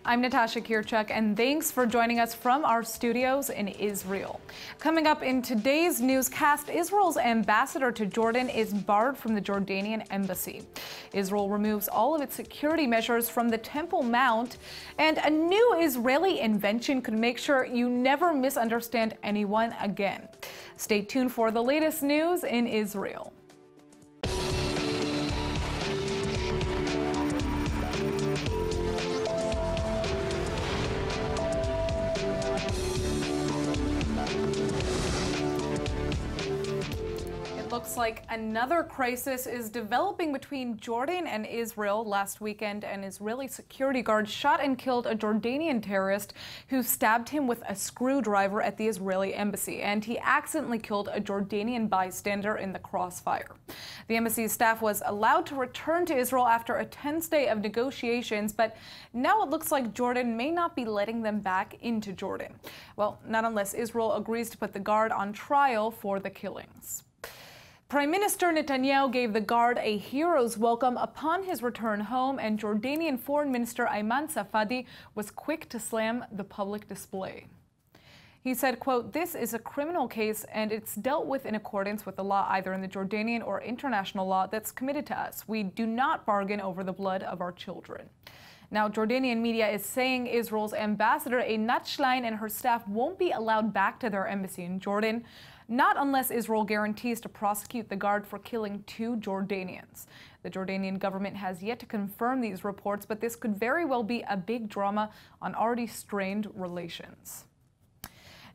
I'm Natasha Kirchuk, and thanks for joining us from our studios in Israel. Coming up in today's newscast, Israel's ambassador to Jordan is barred from the Jordanian embassy. Israel removes all of its security measures from the Temple Mount, and a new Israeli invention could make sure you never misunderstand anyone again. Stay tuned for the latest news in Israel. Looks like another crisis is developing between Jordan and Israel. Last weekend, an Israeli security guard shot and killed a Jordanian terrorist who stabbed him with a screwdriver at the Israeli embassy, and he accidentally killed a Jordanian bystander in the crossfire. The embassy's staff was allowed to return to Israel after a tense day of negotiations, but now it looks like Jordan may not be letting them back into Jordan. Well, not unless Israel agrees to put the guard on trial for the killings. Prime Minister Netanyahu gave the guard a hero's welcome upon his return home, and Jordanian Foreign Minister Ayman Safadi was quick to slam the public display. He said, quote, "This is a criminal case and it's dealt with in accordance with the law, either in the Jordanian or international law that's committed to us. We do not bargain over the blood of our children." Now, Jordanian media is saying Israel's ambassador Einat Schlein and her staff won't be allowed back to their embassy in Jordan, not unless Israel guarantees to prosecute the guard for killing 2 Jordanians. The Jordanian government has yet to confirm these reports, but this could very well be a big drama on already strained relations.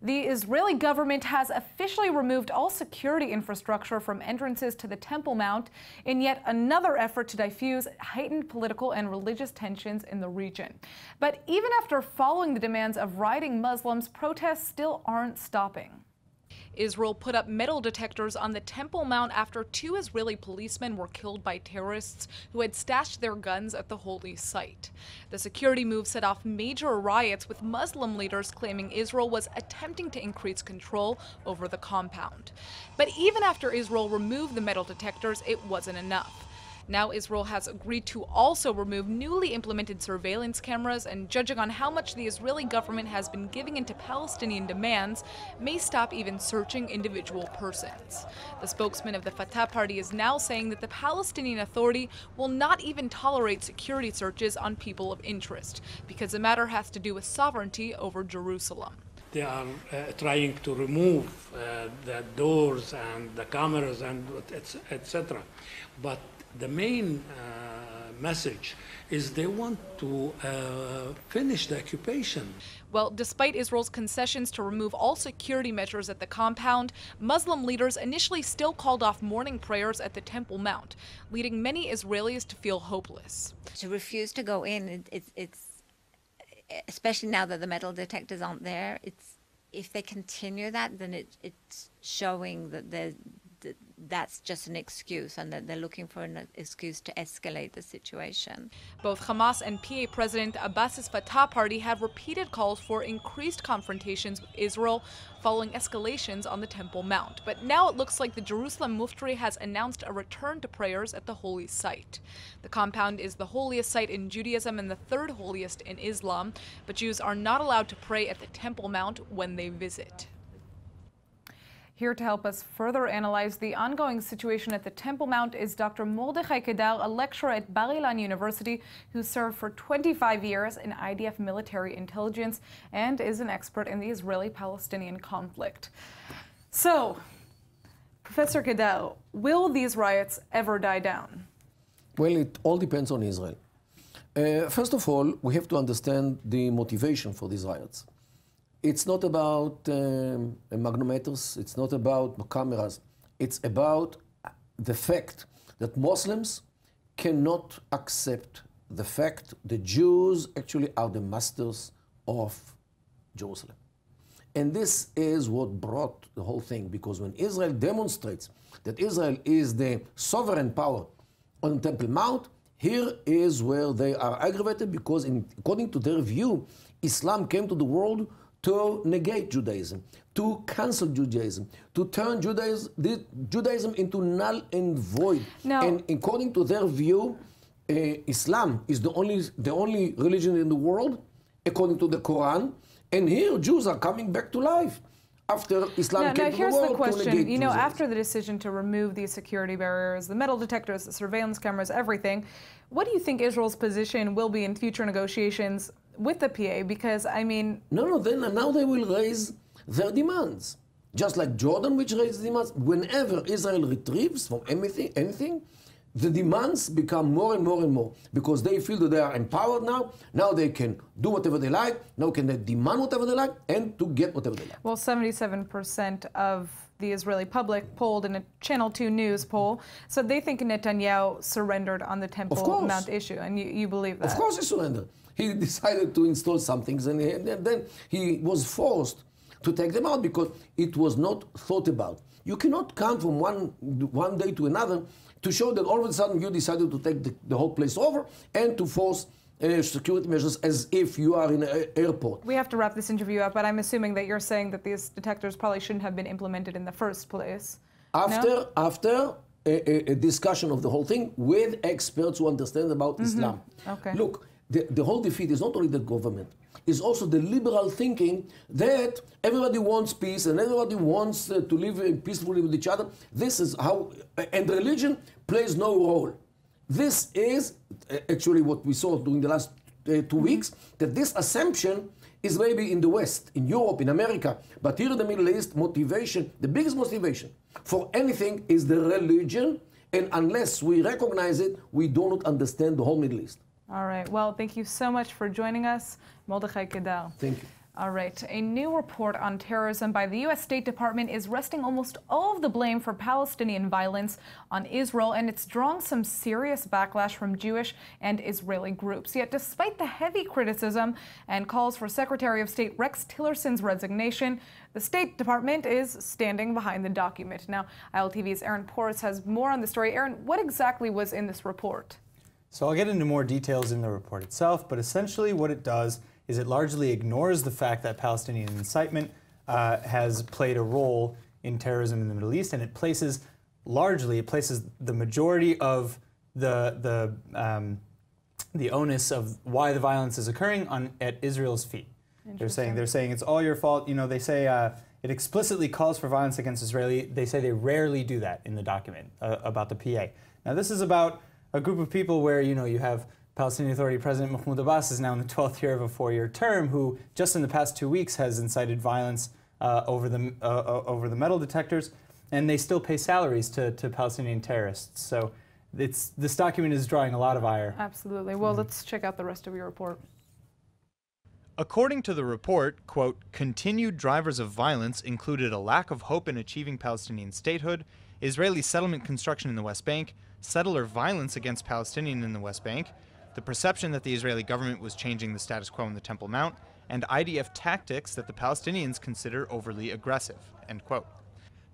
The Israeli government has officially removed all security infrastructure from entrances to the Temple Mount in yet another effort to diffuse heightened political and religious tensions in the region. But even after following the demands of rioting Muslims, protests still aren't stopping. Israel put up metal detectors on the Temple Mount after 2 Israeli policemen were killed by terrorists who had stashed their guns at the holy site. The security move set off major riots, with Muslim leaders claiming Israel was attempting to increase control over the compound. But even after Israel removed the metal detectors, it wasn't enough. Now Israel has agreed to also remove newly implemented surveillance cameras, and judging on how much the Israeli government has been giving into Palestinian demands, may stop even searching individual persons. The spokesman of the Fatah party is now saying that the Palestinian Authority will not even tolerate security searches on people of interest, because the matter has to do with sovereignty over Jerusalem. They are trying to remove the doors and the cameras and etc. But the main message is they want to finish the occupation. Well, despite Israel's concessions to remove all security measures at the compound, Muslim leaders initially still called off morning prayers at the Temple Mount, leading many Israelis to feel hopeless. To refuse to go in, it's especially now that the metal detectors aren't there, if they continue that, then it's showing that that's just an excuse, and that they're looking for an excuse to escalate the situation. Both Hamas and PA President Abbas's Fatah party have repeated calls for increased confrontations with Israel following escalations on the Temple Mount. But now it looks like the Jerusalem Mufti has announced a return to prayers at the holy site. The compound is the holiest site in Judaism and the 3rd holiest in Islam, but Jews are not allowed to pray at the Temple Mount when they visit. Here to help us further analyze the ongoing situation at the Temple Mount is Dr. Mordechai Kedar, a lecturer at Babylonian University who served for 25 years in IDF military intelligence and is an expert in the Israeli-Palestinian conflict. So, Professor Kedar, will these riots ever die down? Well, it all depends on Israel. First of all, we have to understand the motivation for these riots. It's not about magnetometers, it's not about cameras. It's about the fact that Muslims cannot accept the fact the Jews actually are the masters of Jerusalem. And this is what brought the whole thing, because when Israel demonstrates that Israel is the sovereign power on the Temple Mount, here is where they are aggravated, because according to their view, Islam came to the world to negate Judaism, to cancel Judaism, to turn Judaism into null and void. No. And according to their view, Islam is the only religion in the world, according to the Quran. And here Jews are coming back to life after Islam came to the world. Here's the question. You know, after the decision to remove these security barriers, the metal detectors, the surveillance cameras, everything, what do you think Israel's position will be in future negotiations with the PA? Because, I mean... No, now they will raise their demands. Just like Jordan, which raised demands. Whenever Israel retrieves from anything, the demands become more and more and more because they feel that they are empowered now. Now they can do whatever they like. Now can they demand whatever they like and to get whatever they like. Well, 77% of the Israeli public polled in a Channel 2 news poll said they think Netanyahu surrendered on the Temple Mount issue. And you believe that? Of course he surrendered. He decided to install some things and then he was forced to take them out because it was not thought about. You cannot come from one day to another to show that all of a sudden you decided to take the whole place over and to force security measures as if you are in an airport. We have to wrap this interview up, but I'm assuming that you're saying that these detectors probably shouldn't have been implemented in the first place. After a discussion of the whole thing with experts who understand about Islam. Okay. Look, the whole defeat is not only the government, it's also the liberal thinking that everybody wants peace and everybody wants to live peacefully with each other. This is how, and religion plays no role. This is actually what we saw during the last 2 weeks, that this assumption is maybe in the West, in Europe, in America, but here in the Middle East, motivation, the biggest motivation for anything is the religion, and unless we recognize it, we do not understand the whole Middle East. All right. Well, thank you so much for joining us, Mordechai Kedar. Thank you. All right. A new report on terrorism by the U.S. State Department is resting almost all of the blame for Palestinian violence on Israel, and it's drawing some serious backlash from Jewish and Israeli groups. Yet, despite the heavy criticism and calls for Secretary of State Rex Tillerson's resignation, the State Department is standing behind the document. Now, ILTV's Aaron Porras has more on the story. Aaron, what exactly was in this report? So I'll get into more details in the report itself, but essentially what it does is it largely ignores the fact that Palestinian incitement has played a role in terrorism in the Middle East, and it places the majority of the onus of why the violence is occurring at Israel's feet. They're saying it's all your fault. You know, they say it explicitly calls for violence against Israeli. They say they rarely do that in the document about the PA. Now this is about a group of people where, you know, you have Palestinian Authority President Mahmoud Abbas is now in the 12th year of a 4-year term, who just in the past 2 weeks has incited violence over the metal detectors, and they still pay salaries to Palestinian terrorists. So this document is drawing a lot of ire. Absolutely. Well, let's check out the rest of your report. According to the report, quote, continued drivers of violence included a lack of hope in achieving Palestinian statehood, Israeli settlement construction in the West Bank, settler violence against Palestinians in the West Bank, the perception that the Israeli government was changing the status quo in the Temple Mount, and IDF tactics that the Palestinians consider overly aggressive, end quote.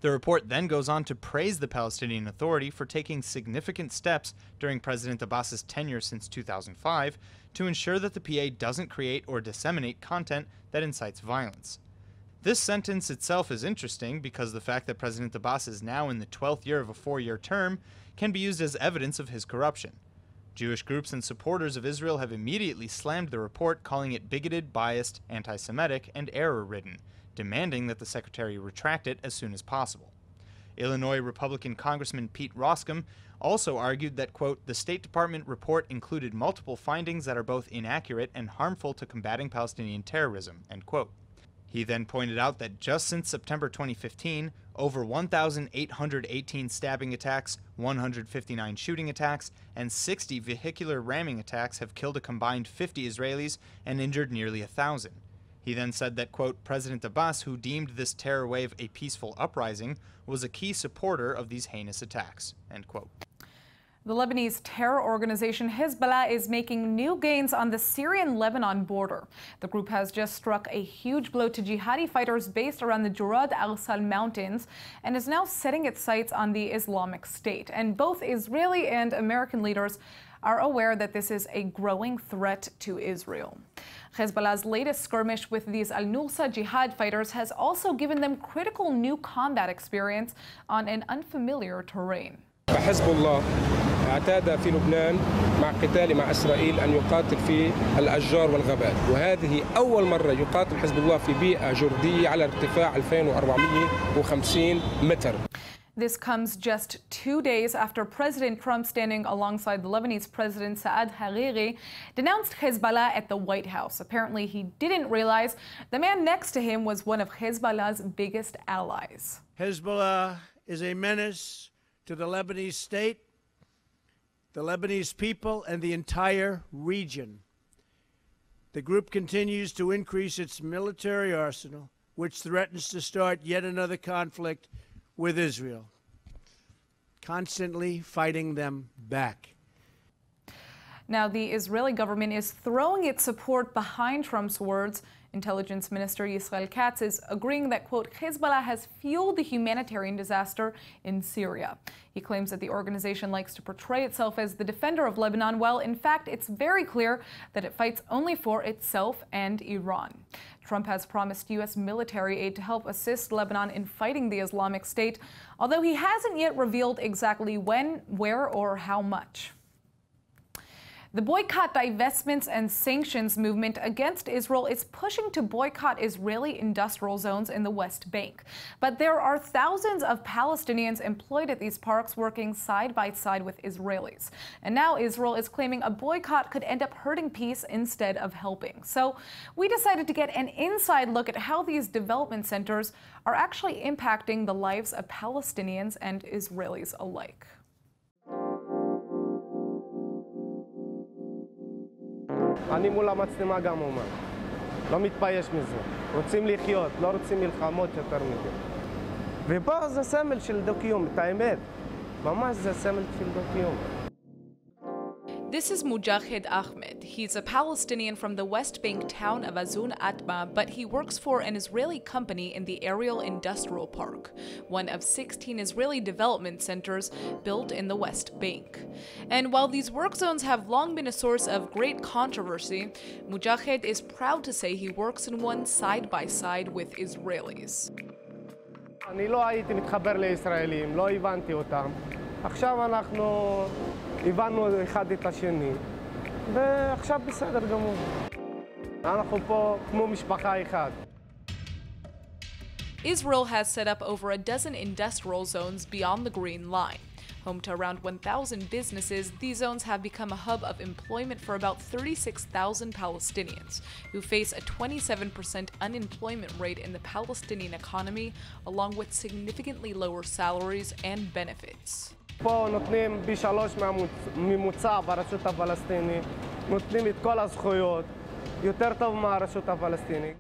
The report then goes on to praise the Palestinian Authority for taking significant steps during President Abbas's tenure since 2005 to ensure that the PA doesn't create or disseminate content that incites violence. This sentence itself is interesting because the fact that President Abbas is now in the 12th year of a 4-year term can be used as evidence of his corruption. Jewish groups and supporters of Israel have immediately slammed the report, calling it bigoted, biased, anti-Semitic, and error-ridden, demanding that the secretary retract it as soon as possible. Illinois Republican Congressman Pete Roscom also argued that, quote, the State Department report included multiple findings that are both inaccurate and harmful to combating Palestinian terrorism, end quote. He then pointed out that just since September 2015, over 1,818 stabbing attacks, 159 shooting attacks, and 60 vehicular ramming attacks have killed a combined 50 Israelis and injured nearly 1,000. He then said that, quote, President Abbas, who deemed this terror wave a peaceful uprising, was a key supporter of these heinous attacks, end quote. The Lebanese terror organization Hezbollah is making new gains on the Syrian-Lebanon border. The group has just struck a huge blow to jihadi fighters based around the Jurad al-Sal mountains and is now setting its sights on the Islamic State. And both Israeli and American leaders are aware that this is a growing threat to Israel. Hezbollah's latest skirmish with these al-Nusra jihad fighters has also given them critical new combat experience on an unfamiliar terrain. حزب الله اعتاد في لبنان مع قتاله مع إسرائيل أن يقاتل في الأشجار والغابات، وهذه أول مرة يقاتل حزب الله في بيئة جردية على ارتفاع 2450 متر. This comes just 2 days after President Trump, standing alongside the Lebanese President Saad Hariri, denounced Hezbollah at the White House. Apparently, he didn't realize the man next to him was one of Hezbollah's biggest allies. Hezbollah is a menace to the Lebanese state, the Lebanese people, and the entire region. The group continues to increase its military arsenal, which threatens to start yet another conflict with Israel, constantly fighting them back. Now, the Israeli government is throwing its support behind Trump's words. Intelligence Minister Israel Katz is agreeing that, quote, Hezbollah has fueled the humanitarian disaster in Syria. He claims that the organization likes to portray itself as the defender of Lebanon, while in fact it's very clear that it fights only for itself and Iran. Trump has promised U.S. military aid to help assist Lebanon in fighting the Islamic State, although he hasn't yet revealed exactly when, where, or how much. The boycott, divestments, and sanctions movement against Israel is pushing to boycott Israeli industrial zones in the West Bank. But there are thousands of Palestinians employed at these parks working side by side with Israelis. And now Israel is claiming a boycott could end up hurting peace instead of helping. So we decided to get an inside look at how these development centers are actually impacting the lives of Palestinians and Israelis alike. אני מול המצלמה גם אומר, לא מתבייש מזה. רוצים לחיות, לא רוצים מלחמות יותר מזה. ופה זה סמל של דו-קיום, את האמת. ממש זה סמל של דו-קיום. This is Mujahid Ahmed. He's a Palestinian from the West Bank town of Azun Atma, but he works for an Israeli company in the Ariel Industrial Park, one of 16 Israeli development centers built in the West Bank. And while these work zones have long been a source of great controversy, Mujahid is proud to say he works in one side by side with Israelis. אני לא הייתי מתחבר לישראלים, לא הבנתי אותם. עכשיו אנחנו הבנו אחד את השני, ועכשיו בסדר גמור. אנחנו פה כמו משפחה אחת. Israel has set up over a dozen industrial zones beyond the Green Line. Home to around 1,000 businesses, these zones have become a hub of employment for about 36,000 Palestinians, who face a 27% unemployment rate in the Palestinian economy, along with significantly lower salaries and benefits. פה נותנים פי 3 ממוצע ברשות הפלסטינית, נותנים את כל הזכויות, יותר טוב מהרשות הפלסטינית.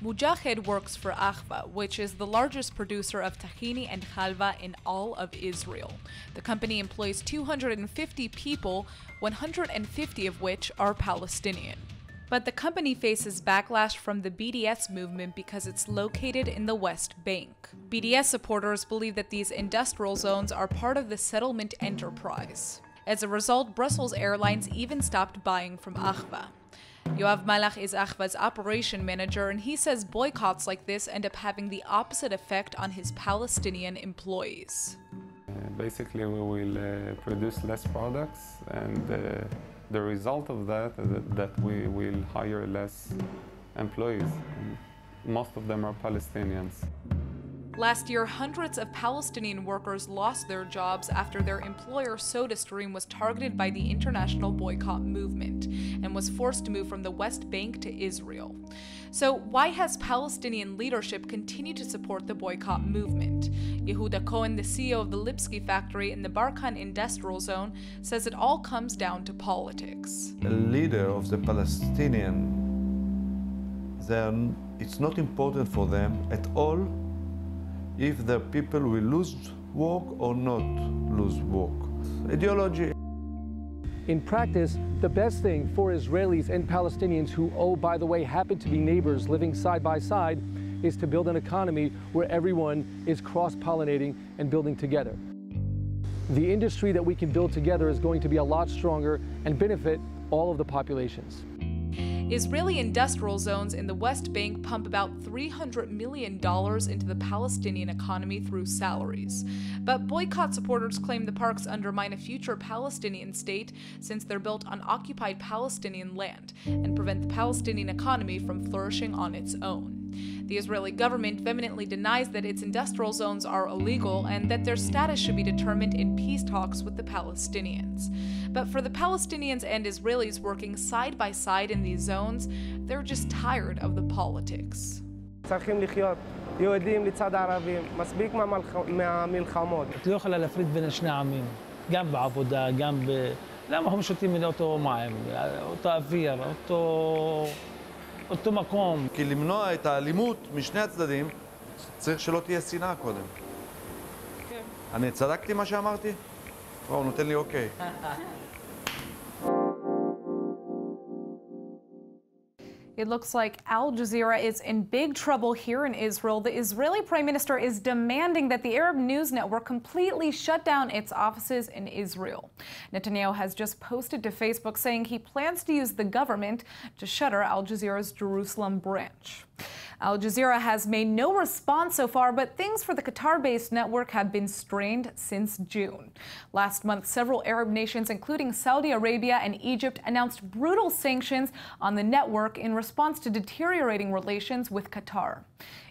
Mujahid works for Akhva, which is the largest producer of tahini and halva in all of Israel. The company employs 250 people, 150 of which are Palestinian. But the company faces backlash from the BDS movement because it's located in the West Bank. BDS supporters believe that these industrial zones are part of the settlement enterprise. As a result, Brussels Airlines even stopped buying from Akhva. Yoav Malach is Akhva's operation manager, and he says boycotts like this end up having the opposite effect on his Palestinian employees. Basically, we will produce less products, and the result of that is that we will hire less employees. Most of them are Palestinians. Last year, hundreds of Palestinian workers lost their jobs after their employer SodaStream was targeted by the international boycott movement and was forced to move from the West Bank to Israel. So why has Palestinian leadership continued to support the boycott movement? Yehuda Cohen, the CEO of the Lipsky factory in the Barkan industrial zone, says it all comes down to politics. The leader of the Palestinian, it's not important for them at all if the people will lose work or not lose work. Ideology. In practice, the best thing for Israelis and Palestinians who, oh, by the way, happen to be neighbors living side by side, is to build an economy where everyone is cross-pollinating and building together. The industry that we can build together is going to be a lot stronger and benefit all of the populations. Israeli industrial zones in the West Bank pump about $300 million into the Palestinian economy through salaries. But boycott supporters claim the parks undermine a future Palestinian state since they're built on occupied Palestinian land and prevent the Palestinian economy from flourishing on its own. The Israeli government vehemently denies that its industrial zones are illegal and that their status should be determined in peace talks with the Palestinians. But for the Palestinians and Israelis working side by side in these zones, they're just tired of the politics. צריכים לחיות יהודים לצד ערבים, מספיק מהמלחמות. את לא יכולה להפריד בין שני העמים, גם בעבודה, גם ב... למה אנחנו שותים מן אותו מים, אותו אוויר, אותו מקום? כי למנוע את האלימות משני הצדדים, צריך שלא תהיה שנאה קודם. כן. אני צדקתי מה שאמרתי? הוא נותן לי אוקיי. It looks like Al Jazeera is in big trouble here in Israel. The Israeli Prime Minister is demanding that the Arab News Network completely shut down its offices in Israel. Netanyahu has just posted to Facebook saying he plans to use the government to shutter Al Jazeera's Jerusalem branch. Al Jazeera has made no response so far, but things for the Qatar-based network have been strained since June. Last month, several Arab nations, including Saudi Arabia and Egypt, announced brutal sanctions on the network in response to deteriorating relations with Qatar.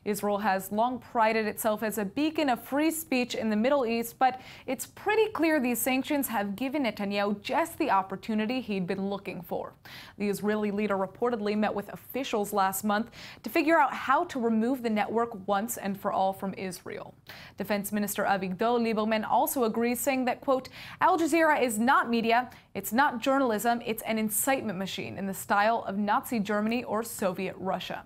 Israel has long prided itself as a beacon of free speech in the Middle East, but it's pretty clear these sanctions have given Netanyahu just the opportunity he'd been looking for. The Israeli leader reportedly met with officials last month to figure out how to remove the network once and for all from Israel. Defense Minister Avigdor Lieberman also agrees, saying that, quote, Al Jazeera is not media, it's not journalism, it's an incitement machine in the style of Nazi Germany or Soviet Russia.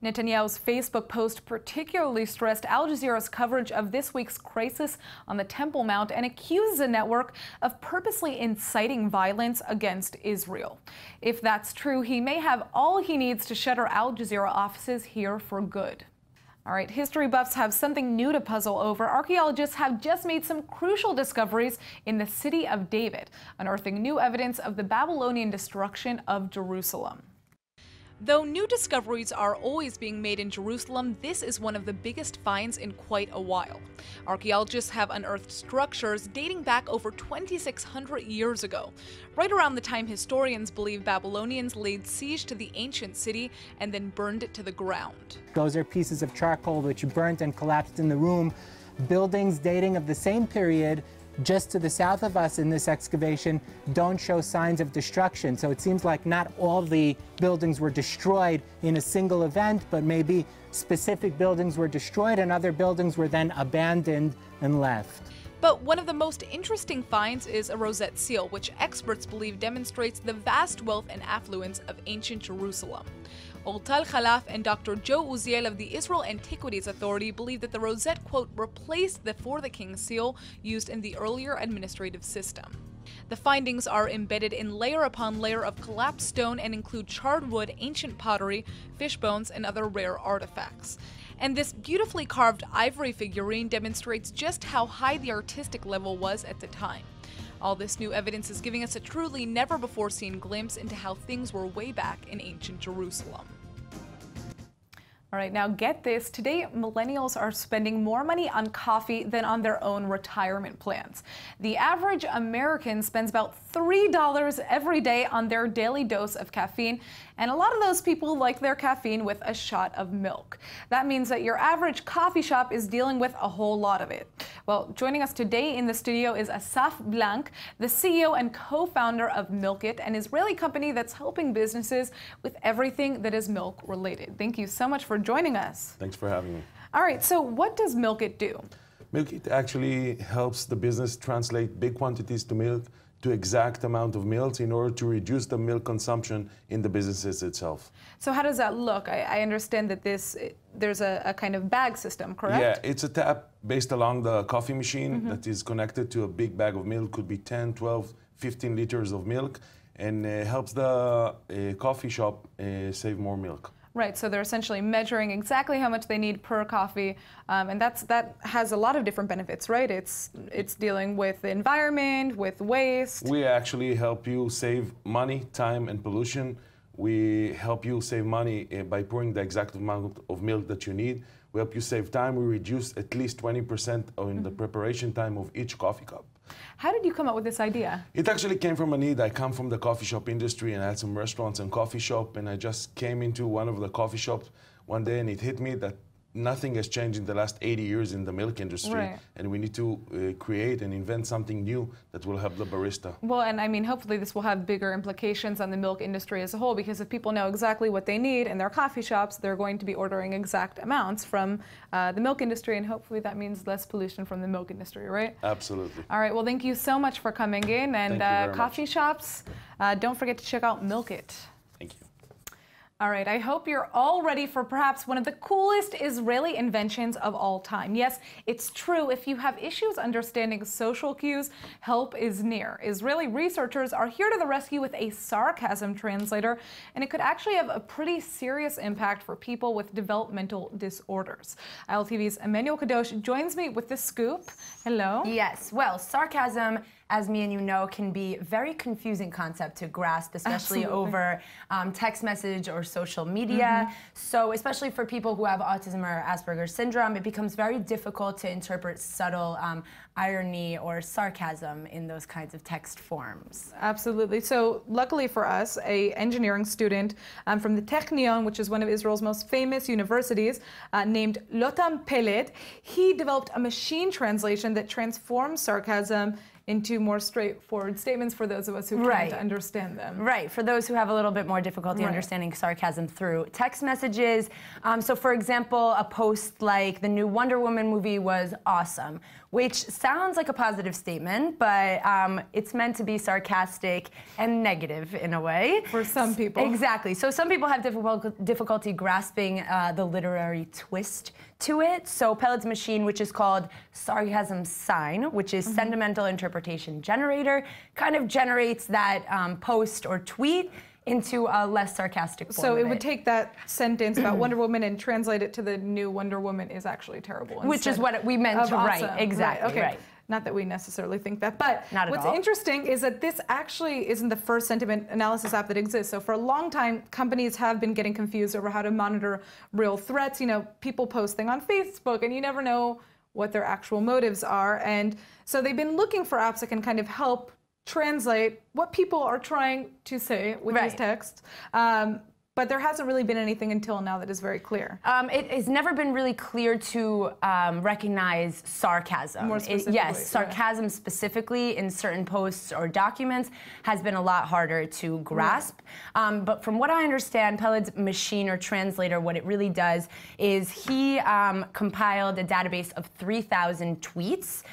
Netanyahu's Facebook post particularly stressed Al Jazeera's coverage of this week's crisis on the Temple Mount and accuses the network of purposely inciting violence against Israel. If that's true, he may have all he needs to shutter Al Jazeera offices here for good. All right, history buffs have something new to puzzle over. Archaeologists have just made some crucial discoveries in the city of David, unearthing new evidence of the Babylonian destruction of Jerusalem. Though new discoveries are always being made in Jerusalem, this is one of the biggest finds in quite a while. Archaeologists have unearthed structures dating back over 2,600 years ago, right around the time historians believe Babylonians laid siege to the ancient city and then burned it to the ground. Those are pieces of charcoal which burnt and collapsed in the room. Buildings dating of the same period just to the south of us in this excavation don't show signs of destruction. So it seems like not all the buildings were destroyed in a single event, but maybe specific buildings were destroyed and other buildings were then abandoned and left. But one of the most interesting finds is a rosette seal, which experts believe demonstrates the vast wealth and affluence of ancient Jerusalem. Oltal Khalaf and Dr. Joe Uziel of the Israel Antiquities Authority believe that the rosette, quote, replaced the For the King seal used in the earlier administrative system. The findings are embedded in layer upon layer of collapsed stone and include charred wood, ancient pottery, fish bones, and other rare artifacts. And this beautifully carved ivory figurine demonstrates just how high the artistic level was at the time. All this new evidence is giving us a truly never-before-seen glimpse into how things were way back in ancient Jerusalem. All right, now get this. Today, millennials are spending more money on coffee than on their own retirement plans. The average American spends about $3 every day on their daily dose of caffeine, and a lot of those people like their caffeine with a shot of milk. That means that your average coffee shop is dealing with a whole lot of it. Well, joining us today in the studio is Asaf Blank, the CEO and co-founder of Milkit, an Israeli company that's helping businesses with everything that is milk-related. Thank you so much for joining us. Thanks for having me. All right, so what does Milkit do? Milkit actually helps the business translate big quantities to milk to exact amount of meals in order to reduce the milk consumption in the businesses itself. So how does that look? I understand that there's a kind of bag system, correct? Yeah, it's a tap based along the coffee machine that is connected to a big bag of milk, could be 10, 12, 15 liters of milk, and helps the coffee shop save more milk. Right, so they're essentially measuring exactly how much they need per coffee, and that has a lot of different benefits, right? It's dealing with the environment, with waste. We actually help you save money, time, and pollution We help you save money by pouring the exact amount of milk that you need. We help you save time. We reduce at least 20% in the preparation time of each coffee cup. How did you come up with this idea? It actually came from a need. I come from the coffee shop industry and I had some restaurants and coffee shop, and I just came into one of the coffee shops one day and it hit me that nothing has changed in the last 80 years in the milk industry, right. and we need to create and invent something new that will help the barista. Well, and I mean, hopefully this will have bigger implications on the milk industry as a whole, because if people know exactly what they need in their coffee shops, they're going to be ordering exact amounts from the milk industry, and hopefully that means less pollution from the milk industry, right? Absolutely. All right, well, thank you so much for coming in, and coffee shops, don't forget to check out Milkit. Thank you. All right, I hope you're all ready for perhaps one of the coolest Israeli inventions of all time. Yes, it's true. If you have issues understanding social cues, help is near. Israeli researchers are here to the rescue with a sarcasm translator, and it could actually have a pretty serious impact for people with developmental disorders. ILTV's Emmanuel Kadosh joins me with the scoop. Hello. Yes, well, sarcasm, as me and you know, can be a very confusing concept to grasp, especially over text message or social media. So especially for people who have autism or Asperger's syndrome, it becomes very difficult to interpret subtle irony or sarcasm in those kinds of text forms. Absolutely. So luckily for us, a engineering student from the Technion, which is one of Israel's most famous universities, named Lotam Peled, he developed a machine translation that transforms sarcasm into more straightforward statements for those of us who can't understand them. Right, for those who have a little bit more difficulty understanding sarcasm through text messages. So for example, a post like the new Wonder Woman movie was awesome, which sounds like a positive statement, but it's meant to be sarcastic and negative in a way. For some people. Exactly. So some people have difficulty grasping the literary twist to it. So Peled's machine, which is called sarcasm sign, which is sentimental interpretation generator, kind of generates that post or tweet into a less sarcastic form. So it would take that sentence about Wonder Woman and translate it to the new Wonder Woman is actually terrible. Which is what we meant to write. Awesome. Exactly. Right. Okay. Right. Not that we necessarily think that, but Not at what's all. interesting is that this actually isn't the first sentiment analysis app that exists. So for a long time, companies have been getting confused over how to monitor real threats. You know, people posting on Facebook, and you never know what their actual motives are. And so they've been looking for apps that can kind of help translate what people are trying to say with these texts. But there hasn't really been anything until now that is very clear. It has never been really clear to recognize sarcasm. More specifically. Yes, sarcasm specifically in certain posts or documents has been a lot harder to grasp. But from what I understand, Peled's machine or translator, what it really does is he compiled a database of 3,000 tweets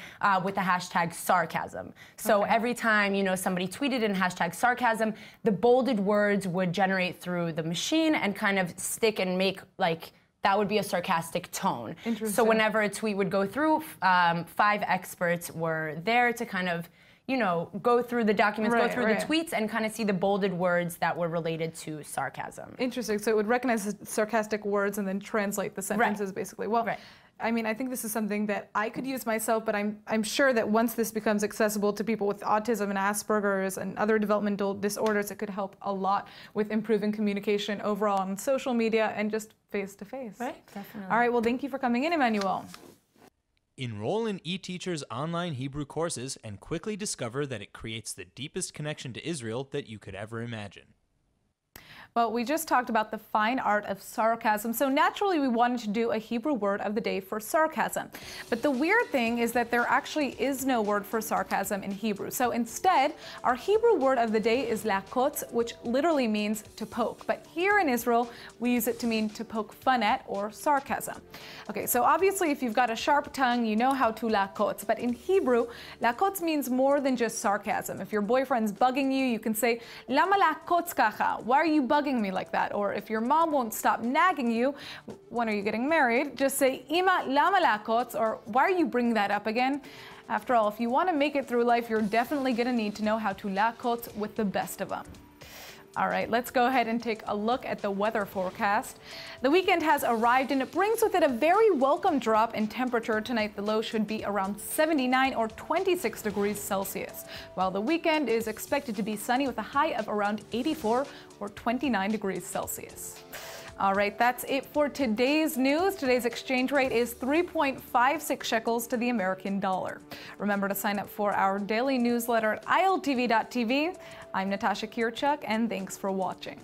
with the hashtag sarcasm. So every time somebody tweeted in hashtag sarcasm, the bolded words would generate through the machine and kind of stick and make that would be a sarcastic tone. So whenever a tweet would go through, 5 experts were there to kind of go through the documents, go through the tweets, and kind of see the bolded words that were related to sarcasm. Interesting. So it would recognize the sarcastic words and then translate the sentences, basically. Well, I mean, I think this is something that I could use myself, but I'm sure that once this becomes accessible to people with autism and Asperger's and other developmental disorders, it could help a lot with improving communication overall on social media and just face-to-face. Right, definitely. All right, well, thank you for coming in, Emmanuel. Enroll in eTeacher's online Hebrew courses and quickly discover that it creates the deepest connection to Israel that you could ever imagine. Well, we just talked about the fine art of sarcasm, so naturally we wanted to do a Hebrew word of the day for sarcasm. But the weird thing is that there actually is no word for sarcasm in Hebrew. So instead, our Hebrew word of the day is lakot, which literally means to poke. But here in Israel, we use it to mean to poke fun at or sarcasm. Okay, so obviously if you've got a sharp tongue, you know how to lakot. But in Hebrew, lakot means more than just sarcasm. If your boyfriend's bugging you, you can say, Lama lakot kacha? Why are you bugging me like that? Or if your mom won't stop nagging you, when are you getting married? Just say, Ima lama lakot, or why are you bringing that up again? After all, if you want to make it through life, you're definitely going to need to know how to lakot with the best of them. All right, let's go ahead and take a look at the weather forecast. The weekend has arrived and it brings with it a very welcome drop in temperature. Tonight, the low should be around 79 or 26 degrees Celsius, while the weekend is expected to be sunny with a high of around 84 or 29 degrees Celsius. All right, that's it for today's news. Today's exchange rate is 3.56 shekels to the American dollar. Remember to sign up for our daily newsletter at iltv.tv. I'm Natasha Kirchuk, and thanks for watching.